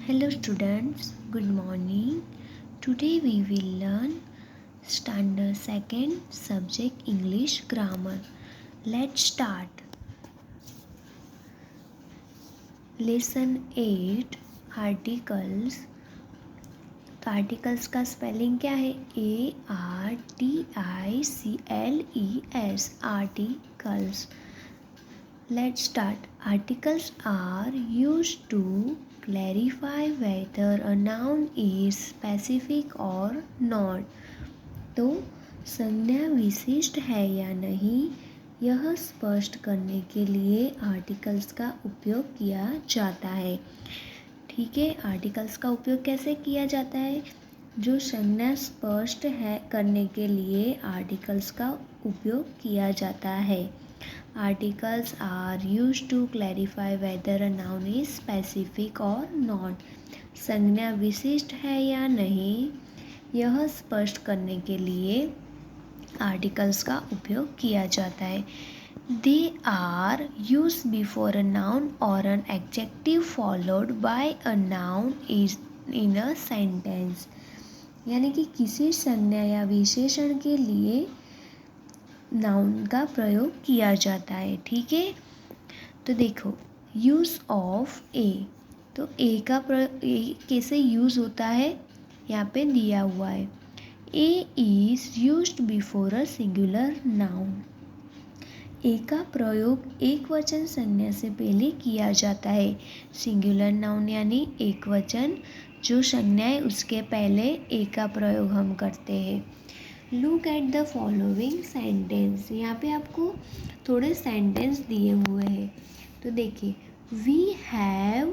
Hello students, good morning. Today we will learn standard second subject English grammar. Let's start. Lesson 8 articles. तो articles का spelling क्या है? ARTICLES articles. Let's start. Articles are used to clarify whether a noun is specific or not. तो संज्ञा विशिष्ट है या नहीं, यह स्पष्ट करने के लिए आर्टिकल्स का उपयोग किया जाता है. ठीक है, आर्टिकल्स का उपयोग कैसे किया जाता है? जो संज्ञा स्पष्ट है करने के लिए आर्टिकल्स का उपयोग किया जाता है. Articles are used to clarify whether a noun is specific or not. संज्ञा विशिष्ट है या नहीं, यह स्पष्ट करने के लिए आर्टिकल्स का उपयोग किया जाता है. They are used before a noun or an adjective followed by a noun is in a sentence. यानी कि किसी संज्ञा या विशेषण के लिए नाउन का प्रयोग किया जाता है. ठीक है, तो देखो यूज़ ऑफ ए. तो ए का कैसे यूज़ होता है यहाँ पे दिया हुआ है. A is used before a singular noun. A का प्रयोग एक वचन संज्ञा से पहले किया जाता है. सिंगुलर नाउन यानी एक वचन, जो संज्ञा है उसके पहले ए का प्रयोग हम करते हैं. Look at the following sentence. यहाँ पे आपको थोड़े सेंटेंस दिए हुए हैं. तो देखिए, we have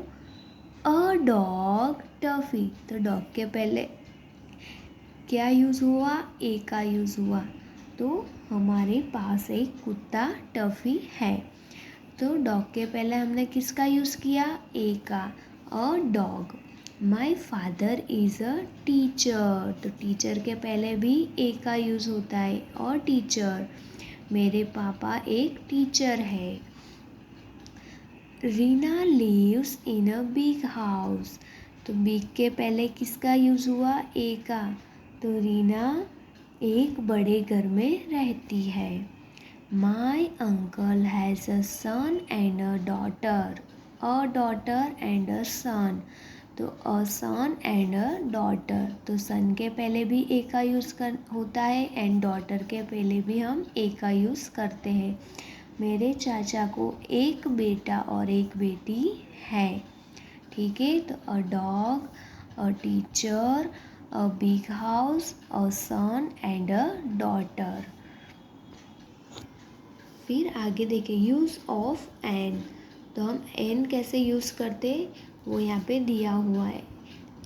a dog Toffee. तो डॉग के पहले क्या यूज़ हुआ? ए का यूज़ हुआ. तो हमारे पास एक कुत्ता टफी है. तो डॉग के पहले हमने किसका यूज़ किया? ए का. A dog. My father is a teacher. तो टीचर के पहले भी ए का यूज़ होता है. और टीचर, मेरे पापा एक टीचर है. Reena lives in a big house. तो बिग के पहले किसका यूज़ हुआ? ए का. तो रीना एक बड़े घर में रहती है. My uncle has a son and a daughter. A daughter and a son. तो a son and a daughter. तो सन के पहले भी ए का यूज़ होता है एंड डॉटर के पहले भी हम ए का यूज़ करते हैं. मेरे चाचा को एक बेटा और एक बेटी है. ठीक है, तो a dog, a teacher, a big house, a son and a daughter. फिर आगे देखें, यूज़ ऑफ एन. तो हम एन कैसे यूज़ करते, वो यहाँ पे दिया हुआ है.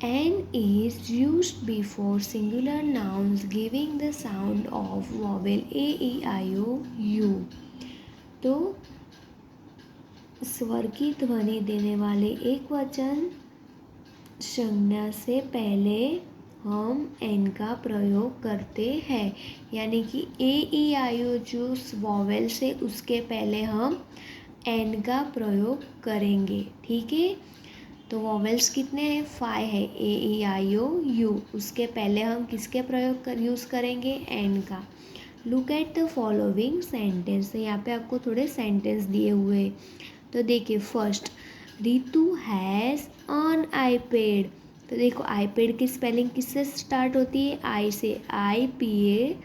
An is used before singular nouns giving the sound of vowel A E I O U. तो स्वर की ध्वनि देने वाले एक वचन संज्ञा से पहले हम एन का प्रयोग करते हैं. यानी कि ए ई आई ओ जो वॉवेल से उसके पहले हम एन का प्रयोग करेंगे. ठीक है, तो वॉवेल्स कितने हैं? 5 है. ए ई आई ओ यू. उसके पहले हम किसके प्रयोग यूज़ करेंगे? एन का. Look at the following sentence. तो यहाँ पे आपको थोड़े सेंटेंस दिए हुए. तो देखिए, first, Ritu has on iPad. तो देखो, आईपैड की स्पेलिंग किससे स्टार्ट होती है? आई से. IPAPOD.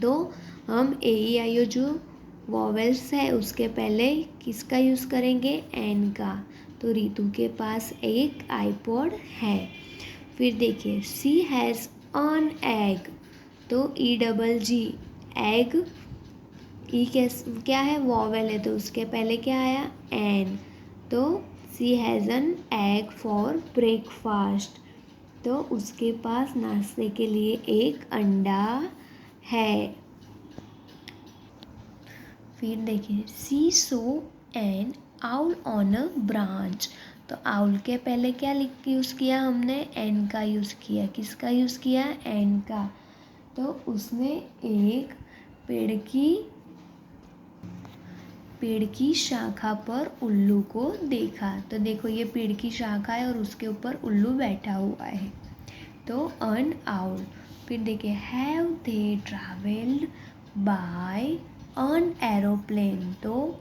तो हम ए ई आई ओ जो वॉवेल्स है उसके पहले किसका यूज़ करेंगे? एन का. तो रितु के पास एक आईपॉड है. फिर देखिए, सी हैज़ ऑन एग. तो EGG एग. ई क्या है? वॉवेल है, तो उसके पहले क्या आया? एन. तो she has an egg for breakfast. तो उसके पास नाश्ते के लिए एक अंडा है. फिर देखिए, she saw an owl on a branch. तो आउल के पहले क्या यूज़ किया हमने? एन का यूज़ किया. किसका यूज़ किया? एन का. तो उसने एक पेड़ की पेड़ की शाखा पर उल्लू को देखा। तो देखो ये पेड़ की शाखा है और उसके ऊपर उल्लू बैठा हुआ है। तो अन आउल। फिर देखिए have they travelled by an aeroplane. तो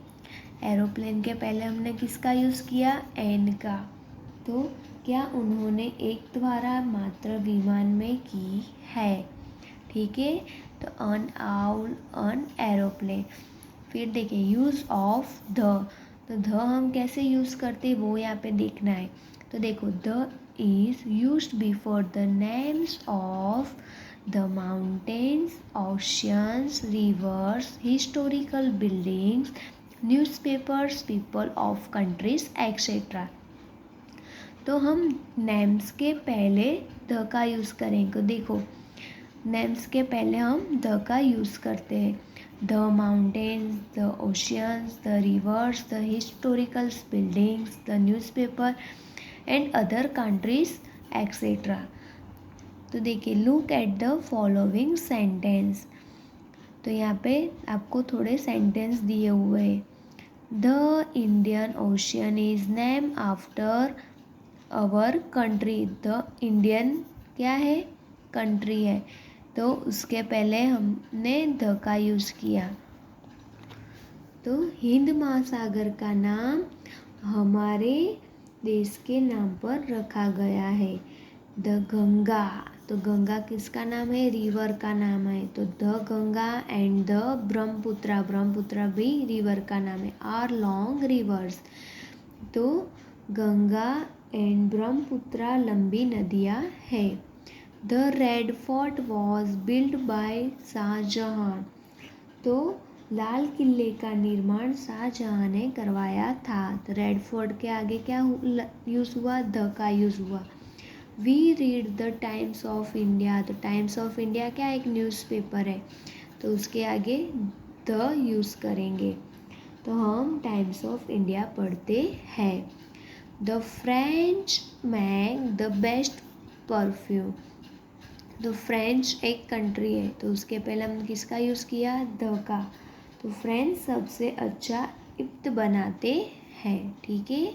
एरोप्लेन के पहले हमने किसका यूज़ किया, एन का। तो क्या उन्होंने एक द्वारा मात्र विमान में की है, ठीक है। तो अन आउल अन एरोप्लेन। फिर देखिए यूज़ ऑफ द। तो द हम कैसे यूज़ करते वो यहाँ पे देखना है। तो देखो the is used before the names of the mountains, oceans, reverse, historical buildings, newspapers, people of countries etcetera. तो हम नेम्स के पहले द का यूज़ करेंगे। देखो नेम्स के पहले हम द का यूज़ करते हैं। The mountains, the oceans, the reverse, the historical buildings, the newspaper and other countries etcetera. तो देखिए look at the following sentence. तो यहाँ पे आपको थोड़े सेंटेंस दिए हुए हैं। The Indian ocean is name after our country. The Indian क्या है, कंट्री है। तो उसके पहले हमने द का यूज़ किया। तो हिंद महासागर का नाम हमारे देश के नाम पर रखा गया है। द गंगा। तो गंगा किसका नाम है, रिवर का नाम है। तो the Ganga and the Brahmaputra. Brahmaputra भी रिवर का नाम है। Are long rivers. तो गंगा एंड ब्रह्मपुत्रा लंबी नदियाँ हैं। The red fort was build by Shahjahan. तो लाल किले का निर्माण शाहजहां ने करवाया था। तो रेड फोर्ट के आगे क्या यूज़ हुआ, द का यूज़ हुआ। We read the Times of India. तो टाइम्स ऑफ इंडिया क्या एक न्यूज़पेपर है, तो उसके आगे द यूज़ करेंगे। तो हम टाइम्स ऑफ इंडिया पढ़ते हैं। The French make the best perfume. तो फ्रेंच एक कंट्री है, तो उसके पहले हमने किसका यूज़ किया, द का। तो फ्रेंच सबसे अच्छा इत्र बनाते हैं, ठीक है।